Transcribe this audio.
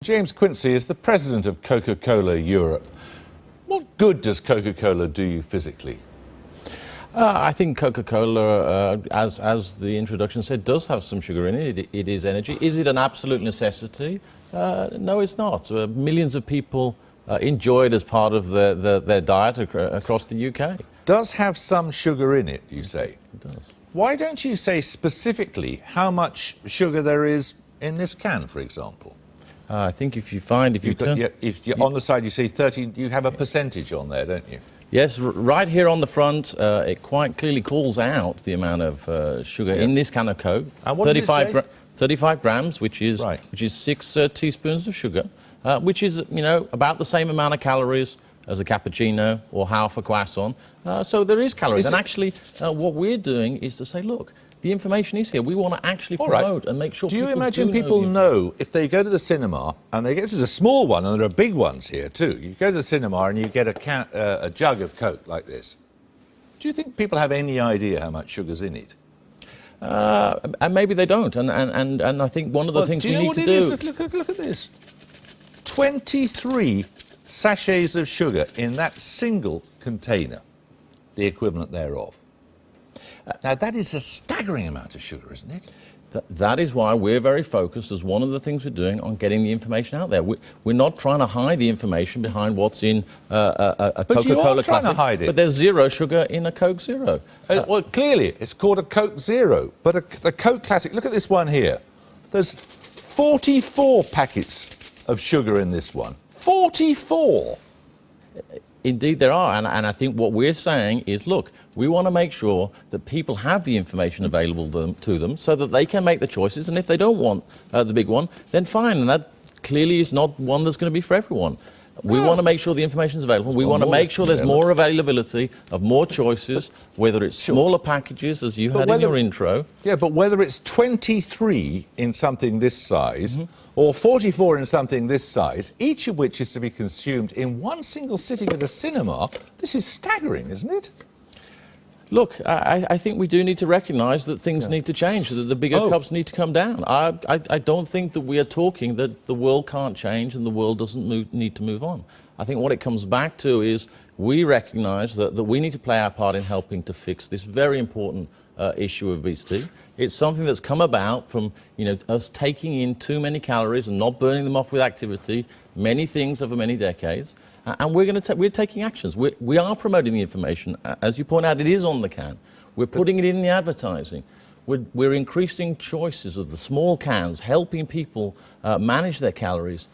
James Quincy is the president of Coca-Cola Europe. What good does Coca-Cola do you physically? I think Coca-Cola, as the introduction said, does have some sugar in it. It is energy. Is it an absolute necessity? No, it's not. Millions of people enjoy it as part of their diet across the UK. Does have some sugar in it, you say? It does. Why don't you say specifically how much sugar there is in this can, for example? I think if you find, if on the side you see 30, you have a percentage on there, don't you? Yes, right here on the front, it quite clearly calls out the amount of sugar in this can of Coke. And what does it say? 35 grams, which is Right. 6 teaspoons of sugar, which is about the same amount of calories as a cappuccino or half a croissant. So there is calories. And actually, what we're doing is to say, look, the information is here. We want to actually promote and make sure Do people you imagine people know if they go to the cinema, and they get, this is a small one, and there are big ones here too. You go to the cinema and you get a jug of Coke like this. Do you think people have any idea how much sugar's in it? And maybe they don't. And I think one of the things we need to do... Look at this. 23 sachets of sugar in that single container, the equivalent thereof. Now, that is a staggering amount of sugar, isn't it? That is why we're very focused, as one of the things we're doing, on getting the information out there. We're not trying to hide the information behind what's in a Coca-Cola Classic. To hide it. But there's zero sugar in a Coke Zero. Well, clearly, it's called a Coke Zero. But the Coke Classic, look at this one here. There's 44 packets of sugar in this one. 44! Indeed there are, and I think what we're saying is, look, we want to make sure that people have the information available to them so that they can make the choices, and if they don't want the big one, then fine, and that clearly is not one that's going to be for everyone. We want to make sure the information is available. We want to make sure there's more availability of more choices, whether it's smaller packages, as you had in your intro. Yeah, but whether it's 23 in something this size or 44 in something this size, each of which is to be consumed in one single sitting at a cinema, this is staggering, isn't it? Look, I think we do need to recognise that things need to change, that the bigger cups need to come down. I don't think that we are talking that the world can't change and the world doesn't need to move on. I think what it comes back to is we recognise that we need to play our part in helping to fix this very important issue of obesity. It's something that's come about from us taking in too many calories and not burning them off with activity, many things over many decades. And we're taking actions. We are promoting the information. As you point out, it is on the can. We're putting it in the advertising. We're increasing choices of the small cans, helping people manage their calories.